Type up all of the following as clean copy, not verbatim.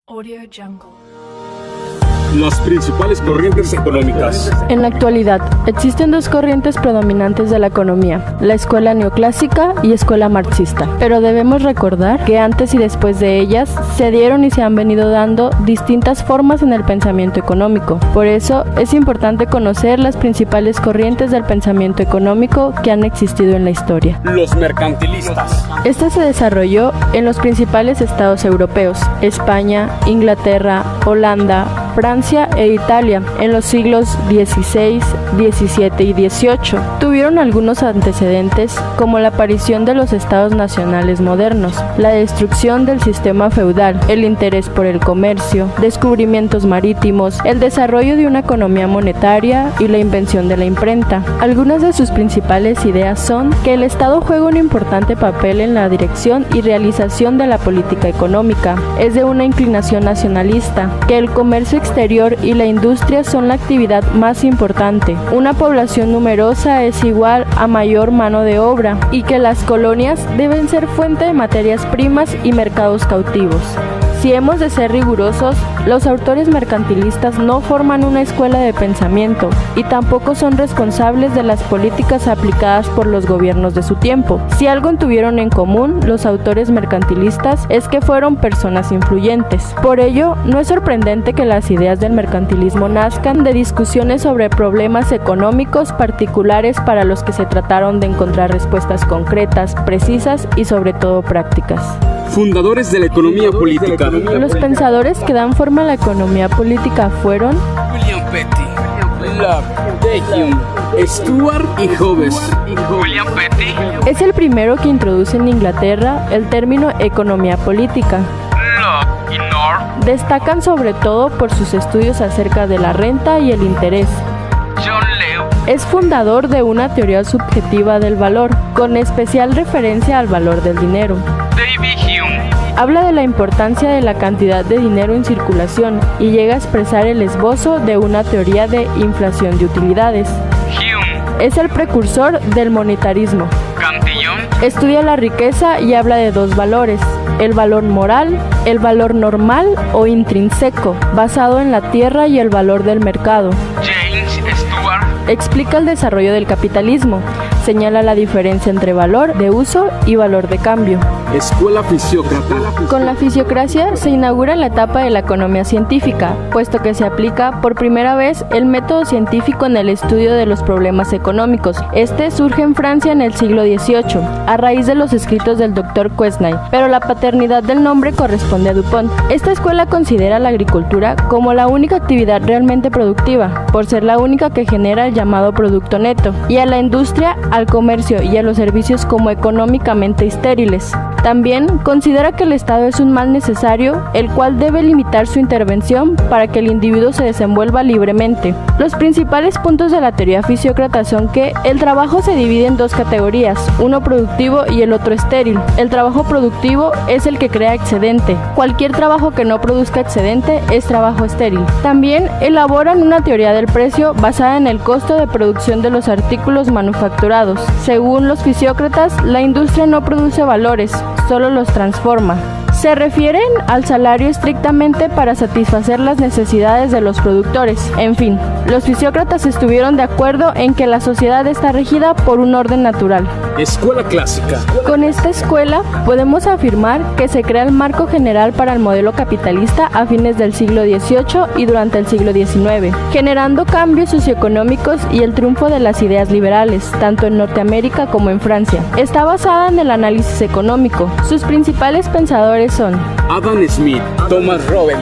Audio Jungle. Las principales corrientes económicas. En la actualidad, existen dos corrientes predominantes de la economía, la escuela neoclásica y escuela marxista. Pero debemos recordar que antes y después de ellas se dieron y se han venido dando distintas formas en el pensamiento económico. Por eso es importante conocer las principales corrientes del pensamiento económico que han existido en la historia. Los mercantilistas. Esta se desarrolló en los principales estados europeos, España, Inglaterra, Holanda, Francia e Italia, en los siglos XVI, XVII y XVIII. Tuvieron algunos antecedentes como la aparición de los estados nacionales modernos, la destrucción del sistema feudal, el interés por el comercio, descubrimientos marítimos, el desarrollo de una economía monetaria y la invención de la imprenta. Algunas de sus principales ideas son que el Estado juega un importante papel en la dirección y realización de la política económica, es de una inclinación nacionalista, que el comercio exterior y la industria son la actividad más importante. Una población numerosa es igual a mayor mano de obra y que las colonias deben ser fuente de materias primas y mercados cautivos. Si hemos de ser rigurosos, los autores mercantilistas no forman una escuela de pensamiento y tampoco son responsables de las políticas aplicadas por los gobiernos de su tiempo. Si algo tuvieron en común los autores mercantilistas es que fueron personas influyentes. Por ello, no es sorprendente que las ideas del mercantilismo nazcan de discusiones sobre problemas económicos particulares para los que se trataron de encontrar respuestas concretas, precisas y sobre todo prácticas. Fundadores de la economía política. Los pensadores que dan forma a la economía política fueron William Petty, Locke, Hume, Stuart y Hobbes. William Petty, es el primero que introduce en Inglaterra el término economía política. Locke y North, Destacan sobre todo por sus estudios acerca de la renta y el interés. John Leo, Es fundador de una teoría subjetiva del valor, con especial referencia al valor del dinero. David Hume, Habla de la importancia de la cantidad de dinero en circulación y llega a expresar el esbozo de una teoría de inflación de utilidades. Hume, Es el precursor del monetarismo. Cantillon, Estudia la riqueza y habla de dos valores, el valor moral, el valor normal o intrínseco, basado en la tierra y el valor del mercado. James Stuart, Explica el desarrollo del capitalismo, señala la diferencia entre valor de uso y valor de cambio. Escuela fisiócrata. Con la fisiocracia se inaugura la etapa de la economía científica, puesto que se aplica por primera vez el método científico en el estudio de los problemas económicos. Este surge en Francia en el siglo XVIII, a raíz de los escritos del Dr. Quesnay, pero la paternidad del nombre corresponde a Dupont. Esta escuela considera la agricultura como la única actividad realmente productiva, por ser la única que genera el llamado producto neto, y a la industria, al comercio y a los servicios como económicamente estériles. También considera que el Estado es un mal necesario, el cual debe limitar su intervención para que el individuo se desenvuelva libremente. Los principales puntos de la teoría fisiócrata son que el trabajo se divide en dos categorías, uno productivo y el otro estéril. El trabajo productivo es el que crea excedente. Cualquier trabajo que no produzca excedente es trabajo estéril. También elaboran una teoría del precio basada en el costo de producción de los artículos manufacturados. Según los fisiócratas, la industria no produce valores, solo los transforma. Se refieren al salario estrictamente para satisfacer las necesidades de los productores. En fin, los fisiócratas estuvieron de acuerdo en que la sociedad está regida por un orden natural. Escuela clásica. Con esta escuela podemos afirmar que se crea el marco general para el modelo capitalista a fines del siglo XVIII y durante el siglo XIX, generando cambios socioeconómicos y el triunfo de las ideas liberales, tanto en Norteamérica como en Francia. Está basada en el análisis económico. Sus principales pensadores son Adam Smith, Thomas Robel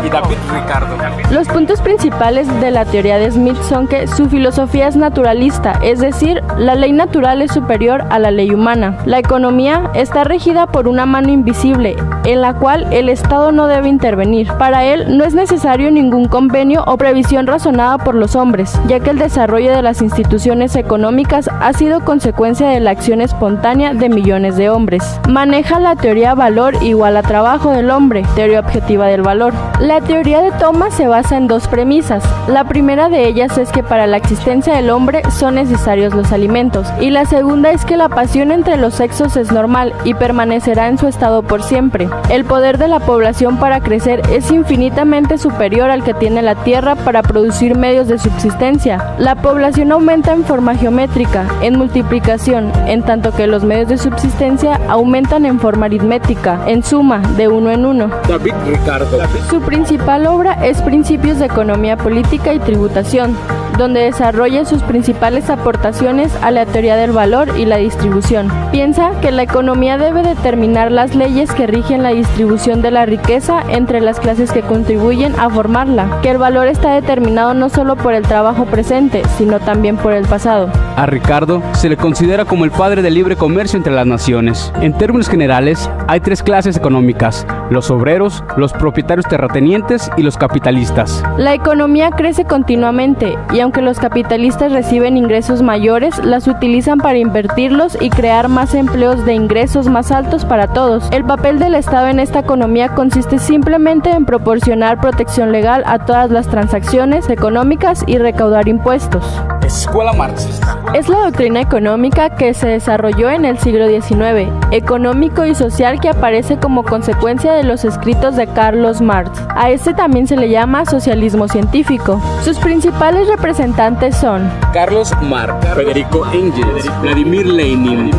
y David Ricardo. Los puntos principales de la teoría de Smith son que su filosofía es naturalista, es decir, la ley natural es superior a la ley humana. La economía está regida por una mano invisible, en la cual el Estado no debe intervenir. Para él no es necesario ningún convenio o previsión razonada por los hombres, ya que el desarrollo de las instituciones económicas ha sido consecuencia de la acción espontánea de millones de hombres. Maneja la teoría valor igual escala trabajo del hombre, teoría objetiva del valor. La teoría de Thomas se basa en dos premisas. La primera de ellas es que para la existencia del hombre son necesarios los alimentos, y la segunda es que la pasión entre los sexos es normal y permanecerá en su estado por siempre. El poder de la población para crecer es infinitamente superior al que tiene la Tierra para producir medios de subsistencia. La población aumenta en forma geométrica, en multiplicación, en tanto que los medios de subsistencia aumentan en forma aritmética, en suma, de uno en uno. David Ricardo. Su principal obra es Principios de Economía Política y Tributación, donde desarrolla sus principales aportaciones a la teoría del valor y la distribución. Piensa que la economía debe determinar las leyes que rigen la distribución de la riqueza entre las clases que contribuyen a formarla, que el valor está determinado no solo por el trabajo presente, sino también por el pasado. A Ricardo se le considera como el padre del libre comercio entre las naciones. En términos generales, hay tres clases económicas: los obreros, los propietarios terratenientes y los capitalistas. La economía crece continuamente y aunque los capitalistas reciben ingresos mayores, las utilizan para invertirlos y crear más empleos de ingresos más altos para todos. El papel del Estado en esta economía consiste simplemente en proporcionar protección legal a todas las transacciones económicas y recaudar impuestos. Escuela marxista. Es la doctrina económica que se desarrolló en el siglo XIX, económico y social, que aparece como consecuencia de los escritos de Carlos Marx. A este también se le llama socialismo científico. Sus principales representantes son Carlos Marx, Federico Engels, Vladimir Lenin.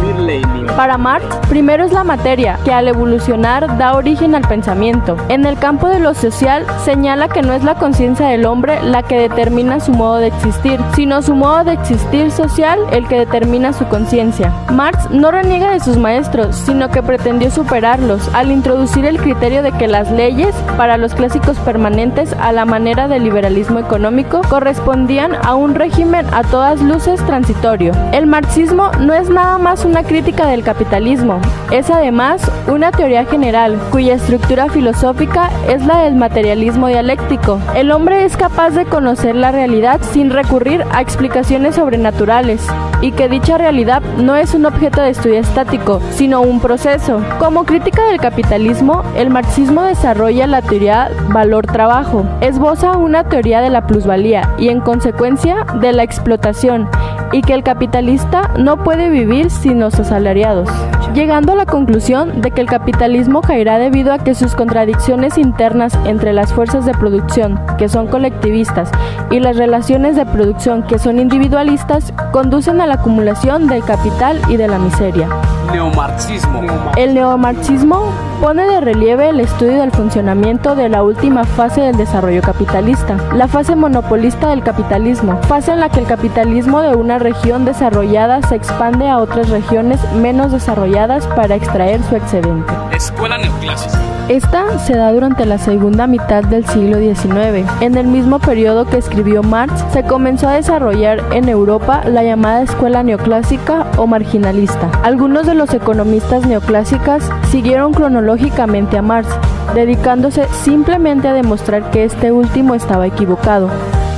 Para Marx, primero es la materia, que al evolucionar da origen al pensamiento. En el campo de lo social, señala que no es la conciencia del hombre la que determina su modo de existir, sino su modo de existir social el que determina su conciencia. Marx no reniega de sus maestros, sino que pretendió superarlos al introducir el criterio de que las leyes, para los clásicos permanentes a la manera del liberalismo económico, correspondían a un régimen a todas luces transitorio. El marxismo no es nada más una crítica del capitalismo, es además una teoría general, cuya estructura filosófica es la del materialismo dialéctico. El hombre es capaz de conocer la realidad sin recurrir a explicaciones sobrenaturales, y que dicha realidad no es un objeto de estudio estático, sino un proceso. Como crítica del capitalismo, el marxismo desarrolla la teoría valor-trabajo, esboza una teoría de la plusvalía y en consecuencia de la explotación, y que el capitalista no puede vivir sin los asalariados, llegando a la conclusión de que el capitalismo caerá debido a que sus contradicciones internas entre las fuerzas de producción, que son colectivistas, y las relaciones de producción, que son individualistas, conducen a la acumulación del capital y de la miseria. Neomarxismo. El neomarxismo pone de relieve el estudio del funcionamiento de la última fase del desarrollo capitalista, la fase monopolista del capitalismo, fase en la que el capitalismo de una región desarrollada se expande a otras regiones menos desarrolladas para extraer su excedente. Escuela neoclásica. Esta se da durante la segunda mitad del siglo XIX. En el mismo periodo que escribió Marx, se comenzó a desarrollar en Europa la llamada escuela neoclásica o marginalista. Algunos de los economistas neoclásicas siguieron cronológicamente a Marx, dedicándose simplemente a demostrar que este último estaba equivocado,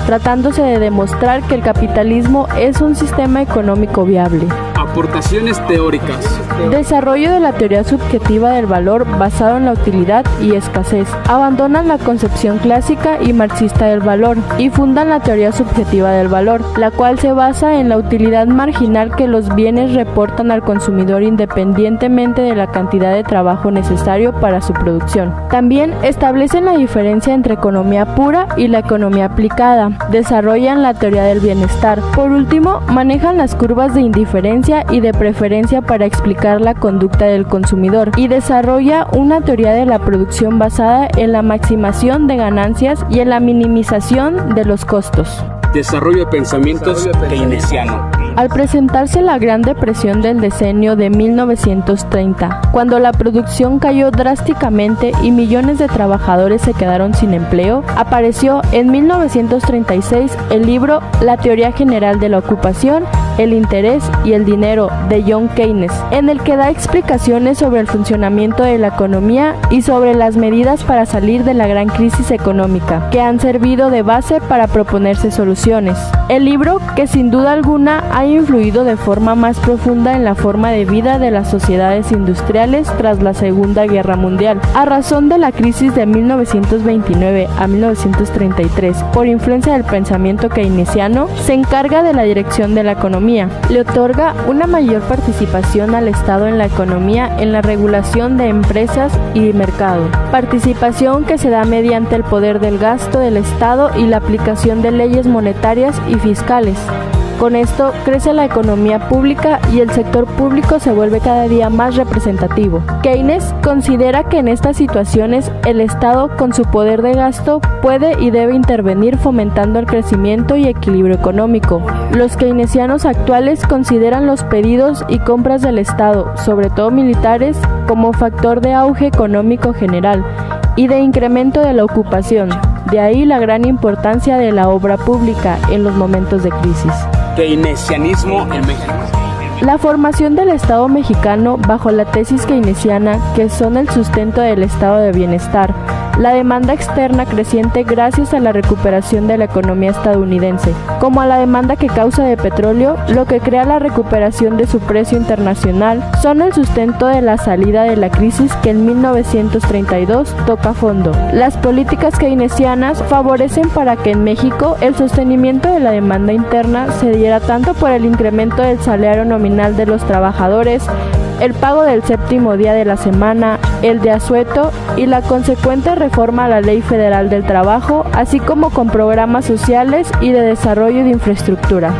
tratándose de demostrar que el capitalismo es un sistema económico viable. Aportaciones teóricas. Desarrollo de la teoría subjetiva del valor basado en la utilidad y escasez. Abandonan la concepción clásica y marxista del valor y fundan la teoría subjetiva del valor, la cual se basa en la utilidad marginal que los bienes reportan al consumidor independientemente de la cantidad de trabajo necesario para su producción. También establecen la diferencia entre economía pura y la economía aplicada. Desarrollan la teoría del bienestar. Por último, manejan las curvas de indiferencia y de preferencia para explicar la conducta del consumidor, y desarrolla una teoría de la producción basada en la maximación de ganancias y en la minimización de los costos. Desarrollo de pensamientos keynesiano. Al presentarse la Gran Depresión del decenio de 1930, cuando la producción cayó drásticamente y millones de trabajadores se quedaron sin empleo, apareció en 1936 el libro La Teoría General de la Ocupación el interés y el dinero de John Keynes, en el que da explicaciones sobre el funcionamiento de la economía y sobre las medidas para salir de la gran crisis económica, que han servido de base para proponerse soluciones. El libro, que sin duda alguna ha influido de forma más profunda en la forma de vida de las sociedades industriales tras la Segunda Guerra Mundial, a razón de la crisis de 1929 a 1933, por influencia del pensamiento keynesiano, se encarga de la dirección de la economía. Le otorga una mayor participación al Estado en la economía en la regulación de empresas y mercado, participación que se da mediante el poder del gasto del Estado y la aplicación de leyes monetarias y fiscales. Con esto crece la economía pública y el sector público se vuelve cada día más representativo. Keynes considera que en estas situaciones el Estado, con su poder de gasto, puede y debe intervenir fomentando el crecimiento y equilibrio económico. Los keynesianos actuales consideran los pedidos y compras del Estado, sobre todo militares, como factor de auge económico general y de incremento de la ocupación. De ahí la gran importancia de la obra pública en los momentos de crisis. Keynesianismo en México. La formación del Estado mexicano bajo la tesis keynesiana, que son el sustento del estado de bienestar, la demanda externa creciente gracias a la recuperación de la economía estadounidense, como a la demanda que causa de petróleo, lo que crea la recuperación de su precio internacional, son el sustento de la salida de la crisis que en 1932 toca fondo. Las políticas keynesianas favorecen para que en México el sostenimiento de la demanda interna se diera tanto por el incremento del salario nominal de los trabajadores, el pago del séptimo día de la semana, el de asueto y la consecuente reforma a la Ley Federal del Trabajo, así como con programas sociales y de desarrollo de infraestructura.